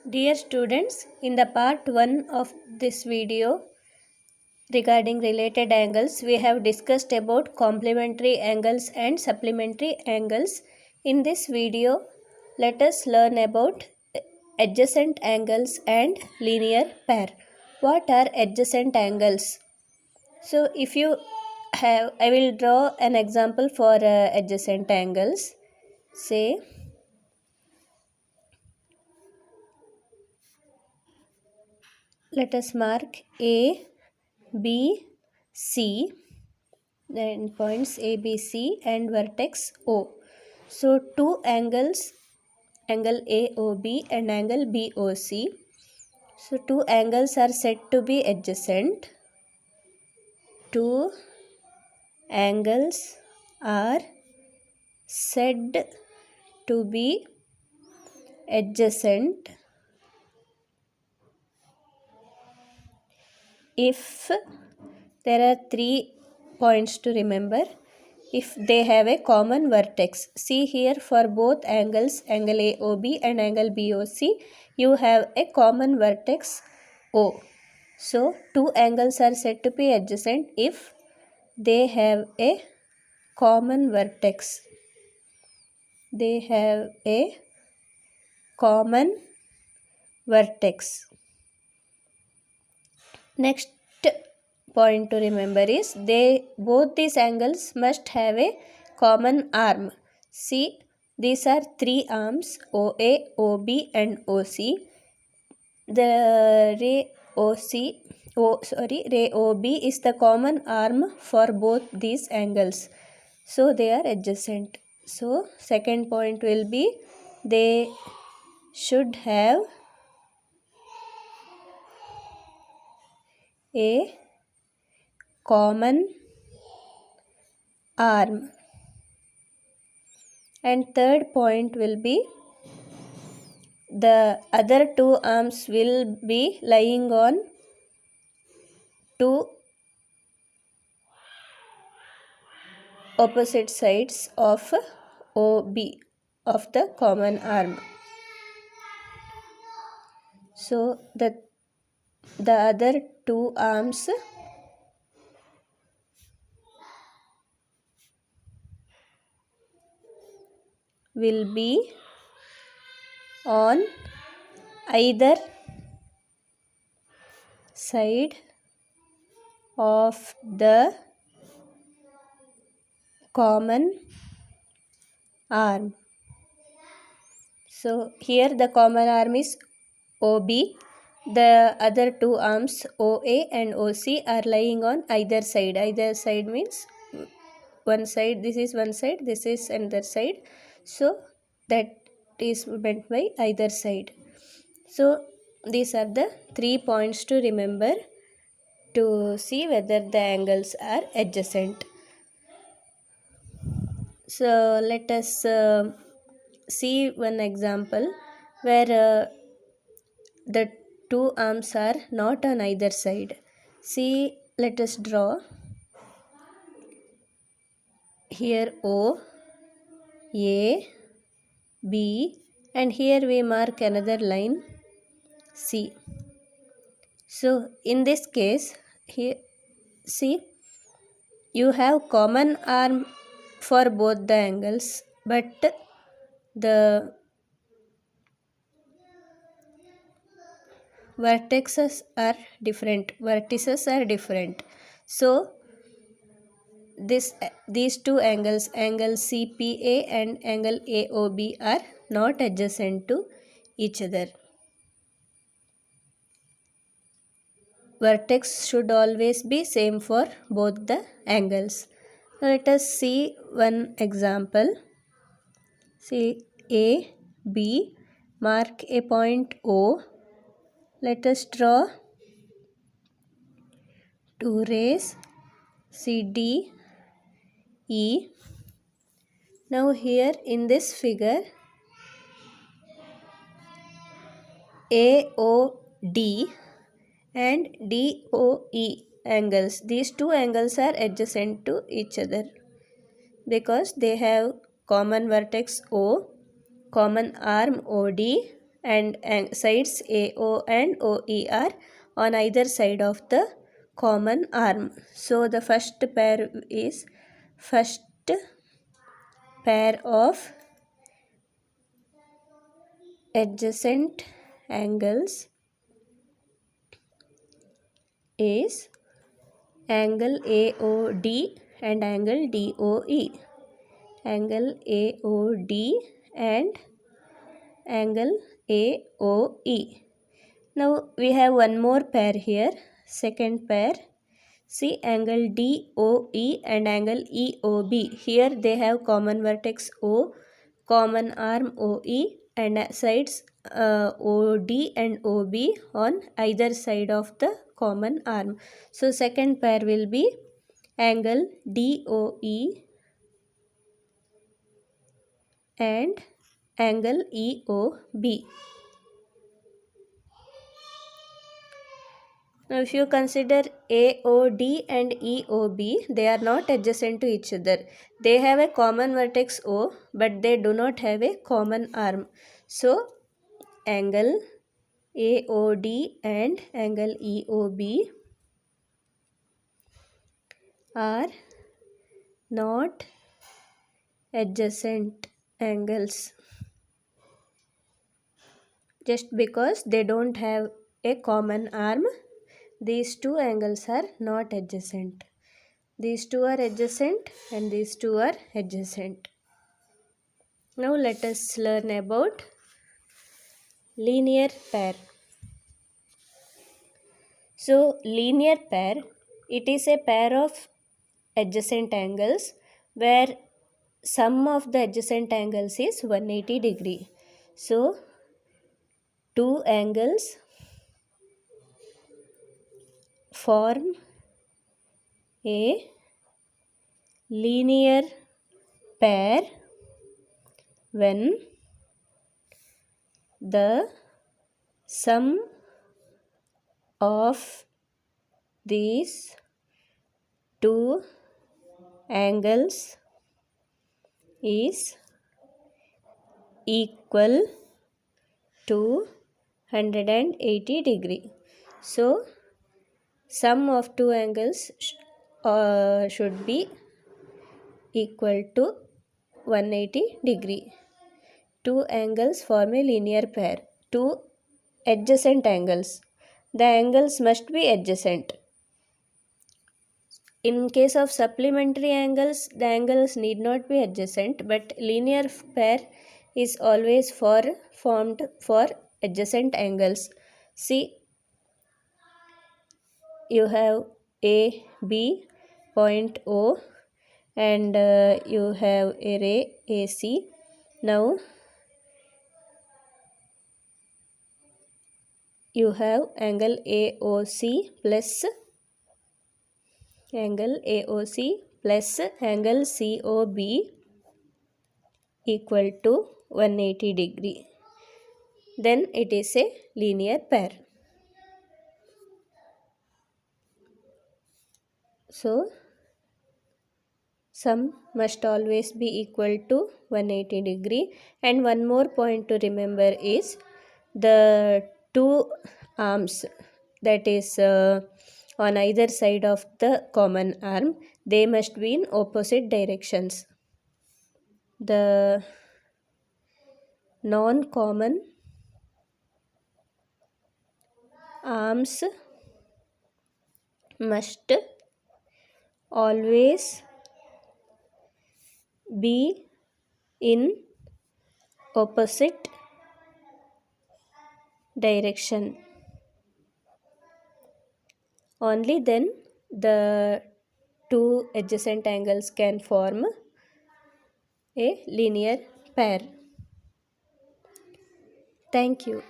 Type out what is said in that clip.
Dear students, in the part 1 of this video regarding related angles, we have discussed about complementary angles and supplementary angles. In this video, let us learn about adjacent angles and linear pair. What are adjacent angles? So, if you have, I will draw an example for adjacent angles. Say, let us mark A, B, C, then points A, B, C and vertex O. So two angles, angle AOB and angle BOC. So two angles are said to be adjacent. Two angles are said to be adjacent if there are 3 points to remember. If they have a common vertex. See here, for both angles, angle AOB and angle BOC, you have a common vertex O. So, two angles are said to be adjacent if they have a common vertex. They have a common vertex. Next point to remember is both these angles must have a common arm. See, these are 3 arms, OA, OB and OC. The ray OB is the common arm for both these angles. So they are adjacent. So second point will be they should have a common arm. And third point will be the other 2 arms will be lying on 2 opposite sides of OB of the common arm. So the other 2 arms will be on either side of the common arm. So here the common arm is OB. The other 2 arms OA and OC are lying on either side. Either side means one side, this is one side, this is another side. So that is meant by either side. So these are the 3 points to remember to see whether the angles are adjacent. So let us see one example where the 2 arms are not on either side. See, let us draw here O, A, B and here we mark another line C. So in this case, here see, you have common arm for both the angles, but the vertices are different. So these 2 angles, angle CPA and angle AOB, are not adjacent to each other. Vertex should always be same for both the angles. Now let us see one example. See, A, B, mark a point O. Let us draw 2 rays, C, D, E. Now here in this figure, AOD and DOE angles, these 2 angles are adjacent to each other because they have common vertex O, common arm OD and sides AO and OE are on either side of the common arm. So the first pair of adjacent angles is angle AOD and angle DOE. Angle AOD and angle AOE. Now we have one more pair here. Second pair. See angle DOE and angle EOB. Here they have common vertex O, common arm OE and sides OD and OB on either side of the common arm. So second pair will be angle DOE and angle EOB. Now if you consider AOD and EOB, they are not adjacent to each other. They have a common vertex O, but they do not have a common arm. So angle AOD and angle EOB are not adjacent angles just because they don't have a common arm. These two angles are not adjacent. These two are adjacent and these two are adjacent. Now let us learn about linear pair. So linear pair, it is a pair of adjacent angles where sum of the adjacent angles is 180 degree. So two angles form a linear pair when the sum of these two angles is equal to 180 degree. So sum of two angles should be equal to 180 degree. Two angles form a linear pair. Two adjacent angles. The angles must be adjacent. In case of supplementary angles, the angles need not be adjacent, but linear pair is always formed for adjacent angles. See, you have A, B, point O, and you have a ray AC. Now you have angle AOC plus angle COB equal to 180 degree. Then it is a linear pair. So sum must always be equal to 180 degree. And one more point to remember is the two arms, that is on either side of the common arm, they must be in opposite directions. The non-common arms must always be in opposite direction. Only then the two adjacent angles can form a linear pair. Thank you.